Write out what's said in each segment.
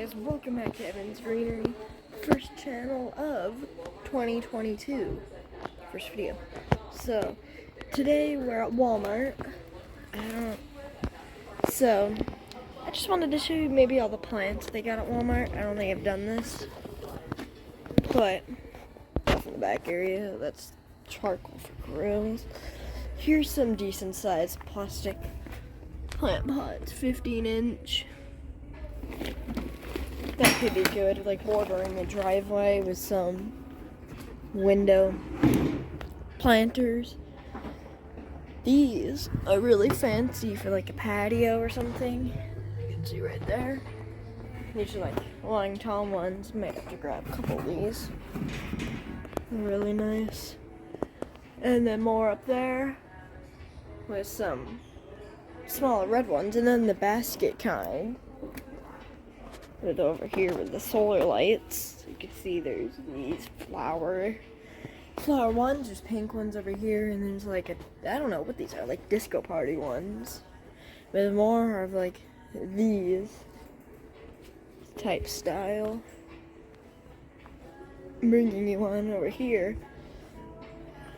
guys, welcome back to Evan's Greenery, first channel of 2022, first video. So, today we're at Walmart. I just wanted to show you maybe all the plants they got at Walmart. I don't think I've done this, but off in the back area, that's charcoal for grills. Here's some decent sized plastic plant pots, 15-inch. That could be good, like bordering the driveway with some window planters. These are really fancy for like a patio or something. You can see right there. These are like long, tall ones. Might have to grab a couple of these. Really nice. And then more up there with some smaller red ones, and then the basket kind. With over here with the solar lights. You can see there's these flower ones, there's pink ones over here, and there's like I don't know what these are, like disco party ones. With more of like these type style. I'm bringing you one over here.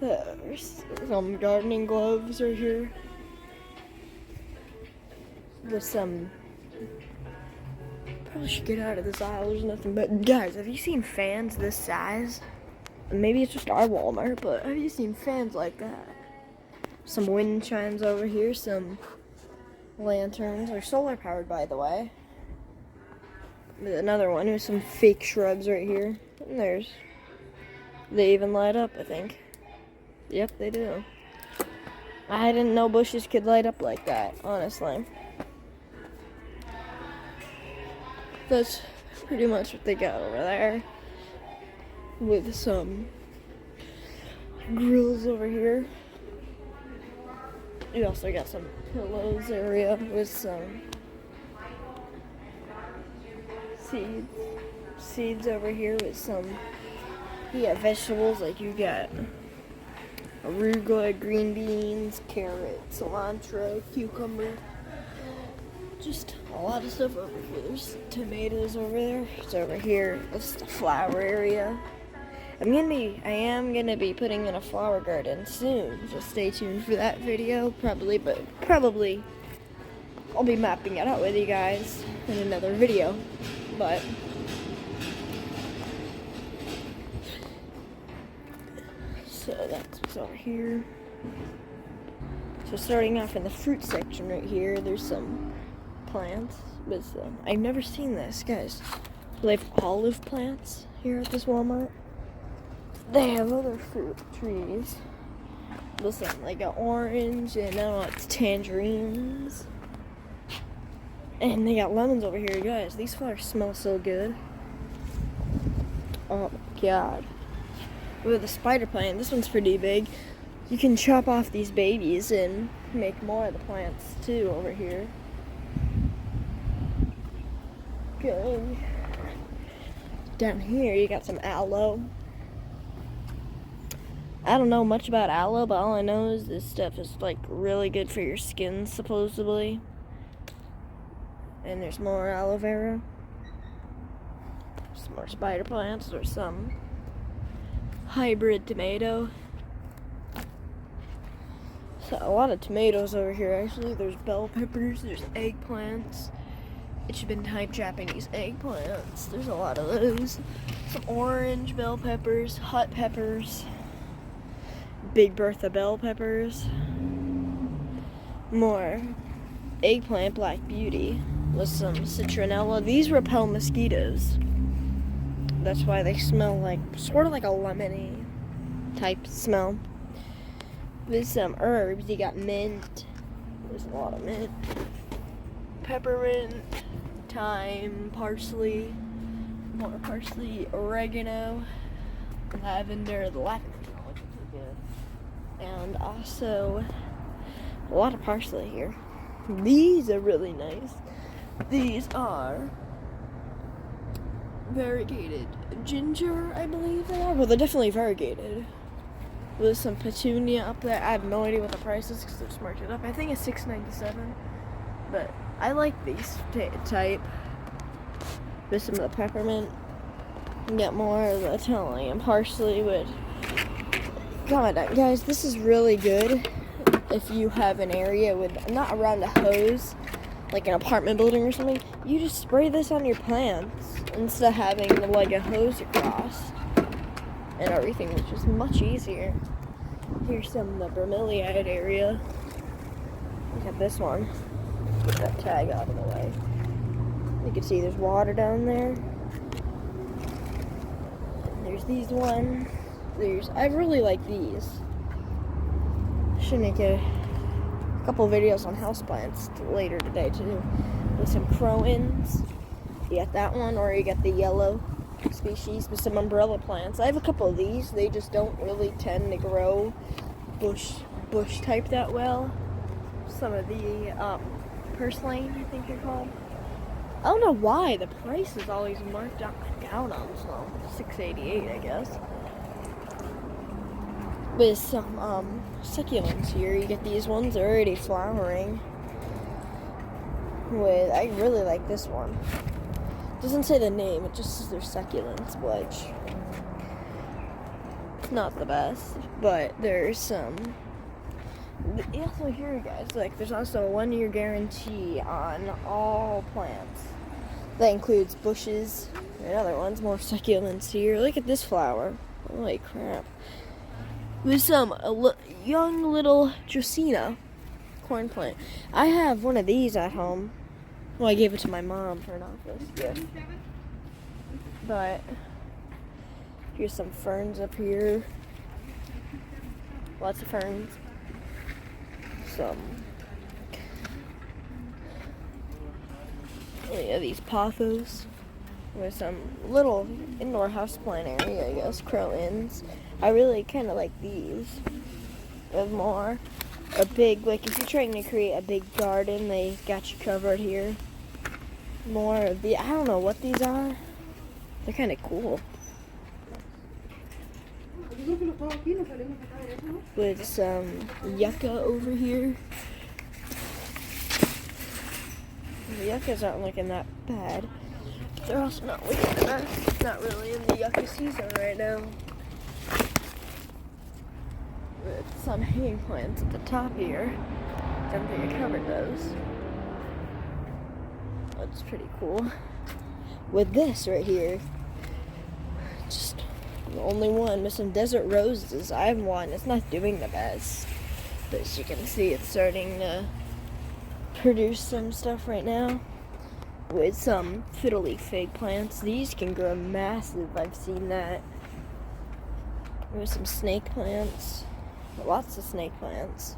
There's some gardening gloves right here. With some, probably should get out of this aisle, there's nothing but, guys, have you seen fans this size? Maybe it's just our Walmart, but have you seen fans like that? Some wind chimes over here, some lanterns, they're solar powered by the way. With another one with some fake shrubs right here, and they even light up, I think. Yep, they do. I didn't know bushes could light up like that, honestly. That's pretty much what they got over there. With some grills over here. You also got some pillows area with some seeds over here with some, vegetables, like you got arugula, green beans, carrot, cilantro, cucumber. Just a lot of stuff over here. There's tomatoes over there. It's over here. That's the flower area. I am gonna be putting in a flower garden soon. So stay tuned for that video. Probably I'll be mapping it out with you guys in another video. But so that's what's over here. So starting off in the fruit section right here, there's some plants with some, I've never seen this, guys. They have olive plants here at this Walmart. They have other fruit trees. Listen, like an orange, and now it's tangerines. And they got lemons over here, guys. These flowers smell so good. Oh my god. With the spider plant, this one's pretty big. You can chop off these babies and make more of the plants too over here. Going down here, you got some aloe. I don't know much about aloe, but all I know is this stuff is like really good for your skin, supposedly. And there's more aloe vera. Some more spider plants. There's some hybrid tomato. So a lot of tomatoes over here actually. There's bell peppers, there's eggplants. It's been type Japanese eggplants. There's a lot of those. Some orange bell peppers, hot peppers, Big Bertha bell peppers. More eggplant black beauty with some citronella. These repel mosquitoes. That's why they smell like, sort of like a lemony type smell. With some herbs, you got mint. There's a lot of mint. Peppermint, thyme, parsley, more parsley, oregano, lavender. The lavender smells really good. And also a lot of parsley here. These are really nice. These are variegated ginger, I believe they are. Well, they're definitely variegated. With some petunia up there. I have no idea what the price is because they're just marked it up. I think it's $6.97. But I like these type. with some of the peppermint. Get more of the Italian parsley with. God, guys, this is really good if you have an area with not around a hose, like an apartment building or something. You just spray this on your plants instead of having like a hose across and everything, which is much easier. Here's some of the bromeliad area. Look at this one. Get that tag out of the way. You can see there's water down there. There's these ones. I really like these. Should make a couple videos on houseplants later today too. With some crowins. You get that one, or you get the yellow species with some umbrella plants. I have a couple of these. They just don't really tend to grow bush type that well. Some of the purslane, I think they're called. I don't know why the price is always marked down on some. $6.88, I guess. With some succulents here, you get these ones already flowering. I really like this one. It doesn't say the name, it just says they're succulents, which it's not the best. But there's some. Yeah, so here, guys, like there's also a 1-year guarantee on all plants. That includes bushes and other ones, more succulents here. Look at this flower. Holy crap. With some young little Dracena corn plant. I have one of these at home. Well, I gave it to my mom for an office gift. But here's some ferns up here. Lots of ferns. These pothos with some little indoor houseplant area, I guess, crowins. I really kind of like these. With more a big, like if you're trying to create a big garden, they got you covered here. More of the, I don't know what these are. They're kind of cool. With some yucca over here. The yuccas aren't looking that bad. They're also not looking the best. It's not really in the yucca season right now. With some hanging plants at the top here. Don't think I covered those. That's pretty cool. With this right here, just the only one with some desert roses. I have one. It's not doing the best, but as you can see, it's starting to produce some stuff right now. With some fiddly fig plants. These can grow massive. I've seen that. With some snake plants. Lots of snake plants.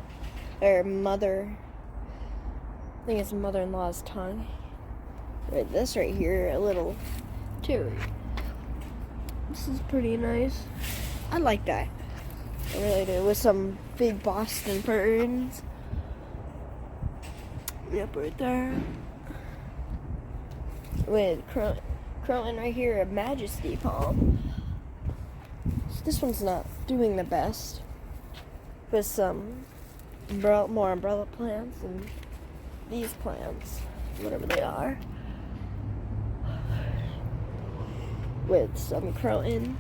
I think it's mother-in-law's tongue. Right, this right here, a little cherry. This is pretty nice. I like that. I really do. With some big Boston ferns. Yep, right there. With crowin right here, a majesty palm. So this one's not doing the best. With some more umbrella plants and these plants, whatever they are. With some cordyline.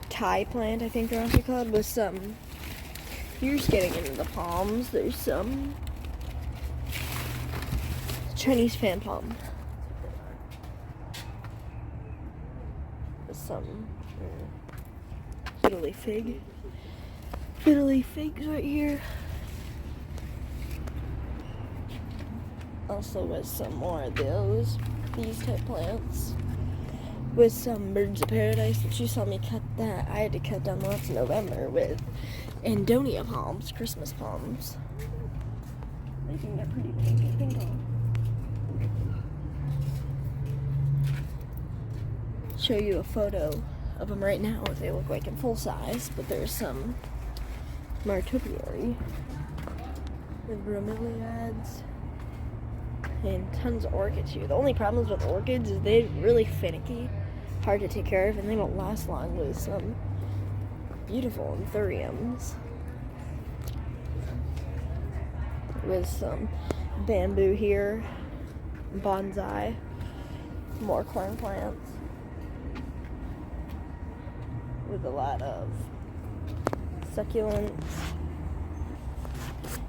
Thai plant, I think they're also called. With some, you're just getting into the palms. There's some Chinese fan palm. With some fiddly figs right here. Also with some more of these type plants. With some birds of paradise, that you saw me cut that. I had to cut down lots in November with Andonia palms, Christmas palms. They can get pretty big, I think. I'll show you a photo of them right now, what they look like in full size, but there's some martupiary with bromeliads and tons of orchids here. The only problems with orchids is they're really finicky, hard to take care of, and they don't last long. With some beautiful anthuriums. With some bamboo here, bonsai, more corn plants with a lot of succulents.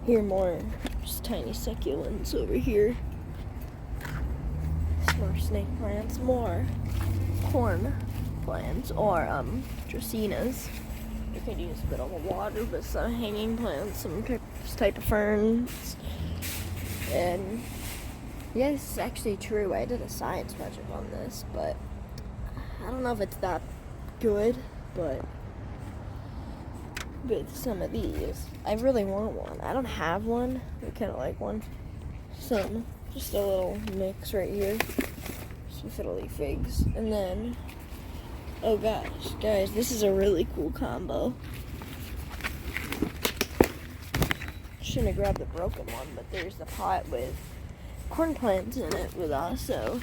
Here more just tiny succulents over here. Some more snake plants, more corn plants or dracaenas. You could use a bit of water with some hanging plants, some type of ferns. And yeah, this is actually true. I did a science project on this, but I don't know if it's that good, but with some of these, I really want one. I don't have one. I kind of like one. Just a little mix right here. Some fiddly figs. And then, oh gosh, guys, this is a really cool combo. Shouldn't have grabbed the broken one, but there's the pot with corn plants in it with also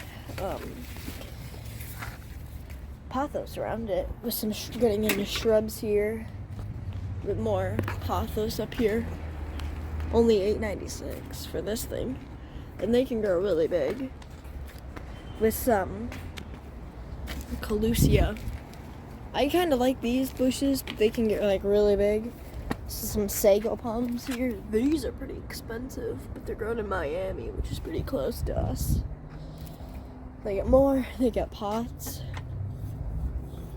pothos around it, with some getting into shrubs here, with more pothos up here. Only $8.96 for this thing, and they can grow really big. With some Calusia. I kind of like these bushes, but they can get like really big. Some sago palms here. These are pretty expensive, but they're grown in Miami, which is pretty close to us. They get more. They get pots,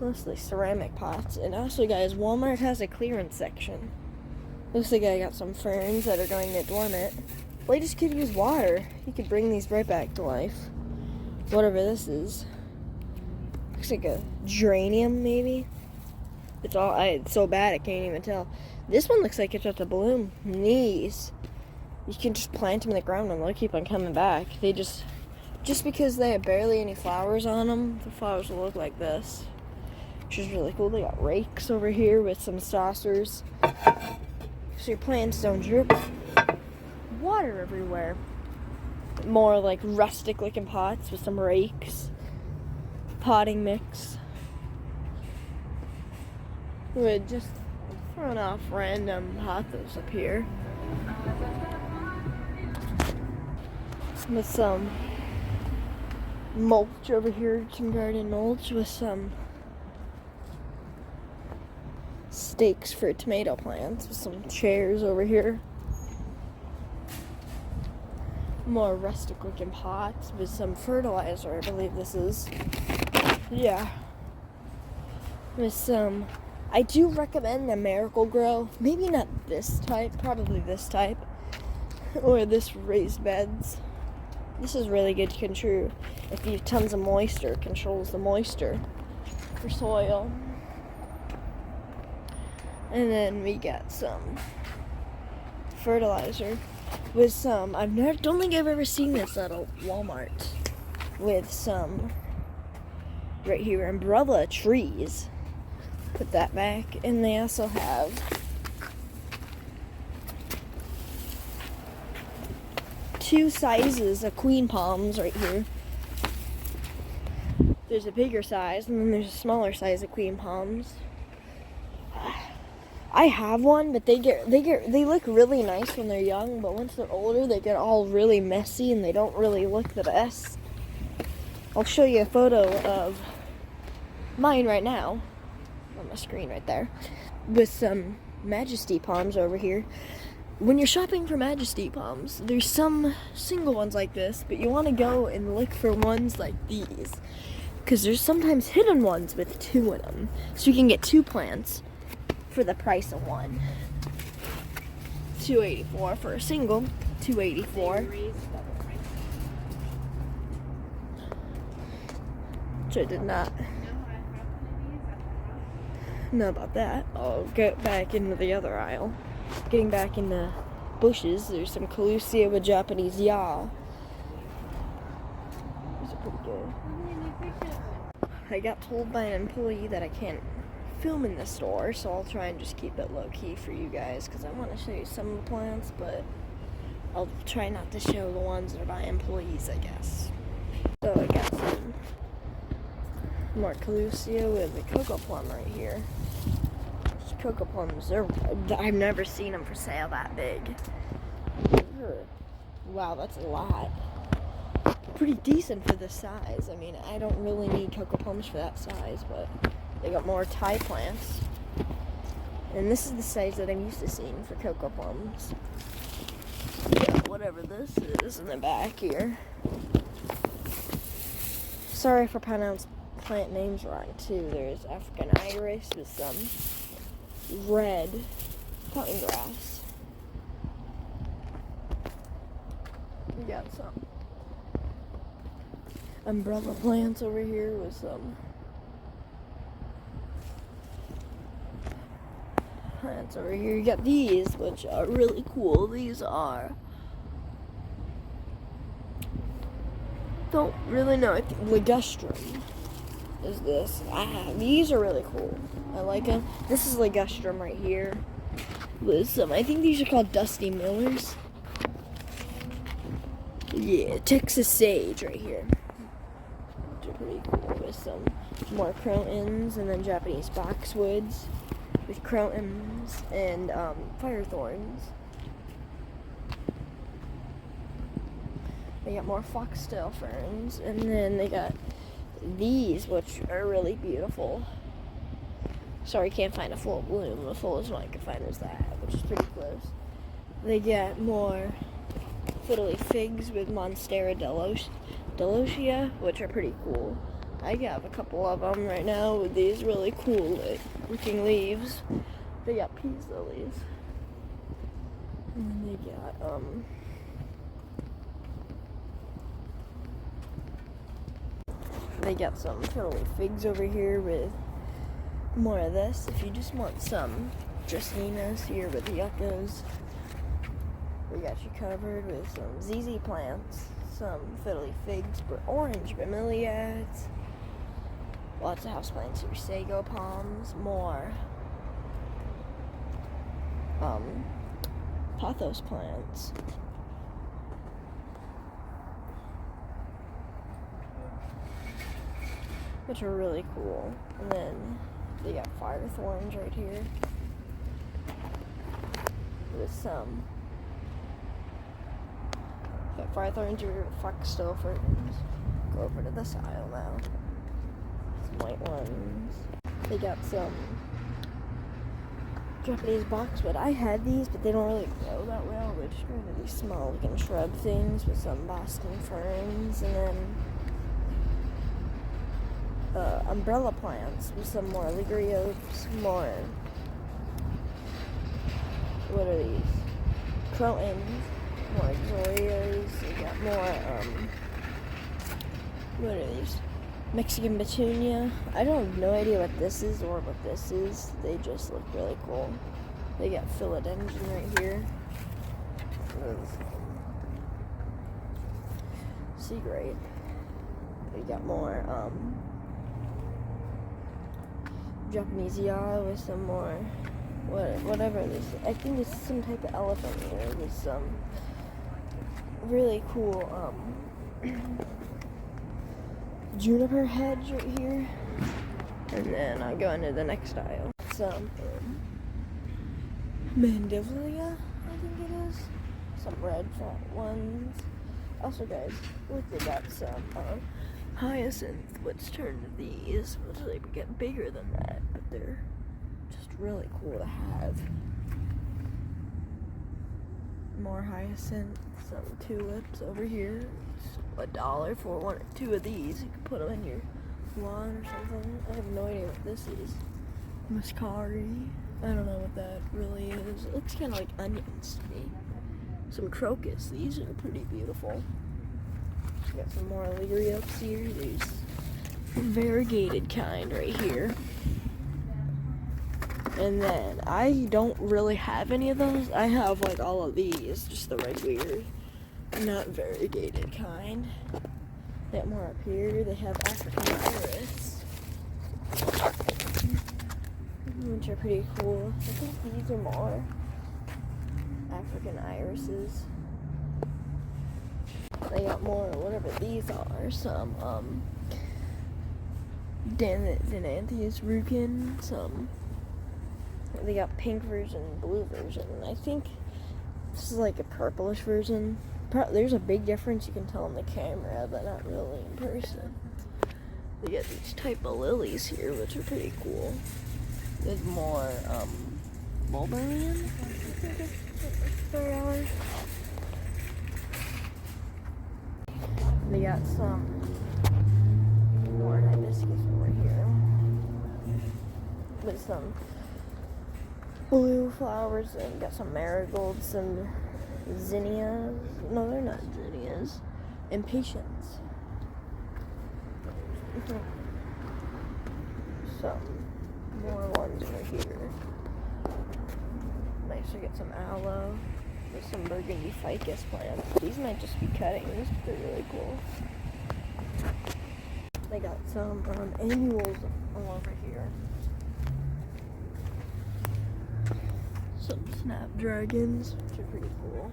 mostly ceramic pots. And also, guys, Walmart has a clearance section. Looks like I got some ferns that are going to dormant. Well, you just could use water. You could bring these right back to life. Whatever this is. Looks like a geranium, maybe. It's so bad I can't even tell. This one looks like it's about to bloom. These, you can just plant them in the ground and they'll keep on coming back. They just because they have barely any flowers on them, the flowers will look like this, which is really cool. They got rakes over here with some saucers, so your plants don't drip water everywhere. More like rustic looking pots with some rakes, potting mix. We're just throwing off random pothos up here with some mulch over here, some garden mulch with some stakes for tomato plants, with some chairs over here. More rustic looking pots with some fertilizer, I believe this is. Yeah. With some, I do recommend the Miracle-Gro. Maybe not this type, probably this type. Or this raised beds. This is really good control. If you have tons of moisture, controls the moisture for soil. And then we got some fertilizer with some, don't think I've ever seen this at a Walmart, with some right here, umbrella trees. Put that back. And they also have two sizes of queen palms right here. There's a bigger size and then there's a smaller size of queen palms. I have one, but they look really nice when they're young, but once they're older they get all really messy and they don't really look the best. I'll show you a photo of mine right now on my screen right there with some Majesty palms over here. When you're shopping for Majesty palms, there's some single ones like this, but you want to go and look for ones like these, because there's sometimes hidden ones with two in them, so you can get two plants for the price of one. $2.84 for a single, $2.84. Which I did not know about that. I'll get back into the other aisle. Getting back in the bushes, there's some Calusia with Japanese yaw. These are pretty good. I got told by an employee that I can't film in the store, so I'll try and just keep it low-key for you guys, because I want to show you some of the plants, but I'll try not to show the ones that are by employees, I guess. So I got some more Calusia with the cocoa plum right here. These cocoa plums, I've never seen them for sale that big. They're Wow, that's a lot. Pretty decent for this size. I mean, I don't really need cocoa palms for that size, but they got more Thai plants. And this is the size that I'm used to seeing for cocoa palms. Yeah, whatever this is in the back here. Sorry if I pronounce plant names wrong too. There's African iris with some red cotton grass. We got some umbrella plants over here with some plants over here. You got these, which are really cool. These are, don't really know, I think ligustrum is this. These are really cool. I like them. This is ligustrum right here with some, I think these are called Dusty Millers. Yeah, Texas sage right here. They're pretty cool with some more crotons, and then Japanese boxwoods with crotons and fire thorns. They got more foxtail ferns, and then they got these, which are really beautiful. Sorry, can't find a full bloom. The fullest one I can find is that, which is pretty close. They get more fiddly figs with Monstera delosia, which are pretty cool. I have a couple of them right now with these really cool looking leaves. They got peace lilies. And then they got they got some fiddly figs over here with more of this. If you just want some Dracaenas here with the yuccas, we got you covered with some ZZ plants, some fiddly figs, orange bromeliads, lots of houseplants here, sago palms, more pothos plants. Which are really cool. And then they got fire thorns right here with some. Got fire thorns here with foxtail ferns. Go over to this aisle now. Some white ones. They got some Japanese boxwood. I had these, but they don't really grow that well. They're just kind of these small looking shrub things with some Boston ferns, and then umbrella plants with some more ligurios, more, what are these? Crotons, more exorias. We got more, what are these? Mexican petunia. I don't have no idea what this is or what this is. They just look really cool. They got philodendron right here. Sea grape. We got more, Japanese yaw with some more, whatever this is. I think it's some type of elephant here with some really cool juniper hedge right here. And then I'll go into the next aisle. Some mandivilia, I think it is. Some red fat ones. Also, guys, look, they got some hyacinth, which turned these, which they get bigger than that, but they're just really cool to have. More hyacinth, some tulips over here. It's $1 for one or two of these. You can put them in your lawn or something. I have no idea what this is. Muscari. I don't know what that really is. It looks kind of like onions to me. Some crocus. These are pretty beautiful. Got some more ligurios here. There's variegated kind right here. And then I don't really have any of those. I have like all of these, just the regular, not variegated kind. They got more up here. They have African iris, which are pretty cool. I think these are more African irises. They got more, whatever these are, some Dananthes rucin, some, they got pink version, blue version, and I think this is like a purplish version. There's a big difference you can tell on the camera, but not really in person. They get these type of lilies here, which are pretty cool. There's more mulberry. They got some more hibiscus over here with some blue flowers, and got some marigolds, some zinnias. No, they're not zinnias. Impatiens. Some more ones over here. Nice to get some aloe. There's some burgundy ficus plants. These might just be cuttings, but they're really cool. They got some annuals all over here. Some snapdragons, which are pretty cool.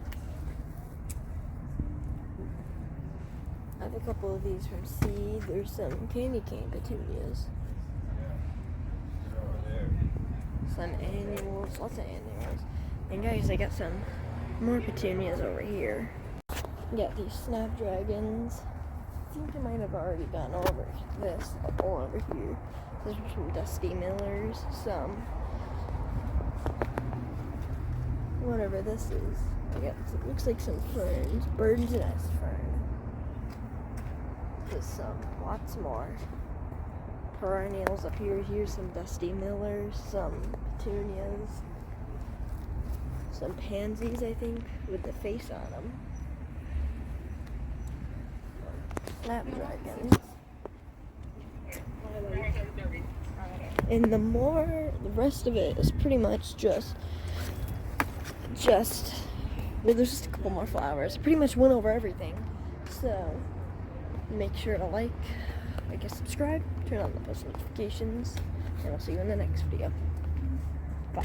I have a couple of these from seed. There's some candy cane petunias. Some annuals, lots of annuals. And guys, I got some more petunias over here. Got these snapdragons. I think I might have already gone over this all over here. There's some dusty millers, some whatever this is. It looks like some ferns, bird's nest fern. There's some, lots more perennials up here. Here's some dusty millers, some petunias, some pansies, I think, with the face on them. Snapdragons. And the rest of it is pretty much just well, there's just a couple more flowers. Pretty much went over everything. So make sure to like, subscribe, turn on the post notifications, and I'll see you in the next video. Bye.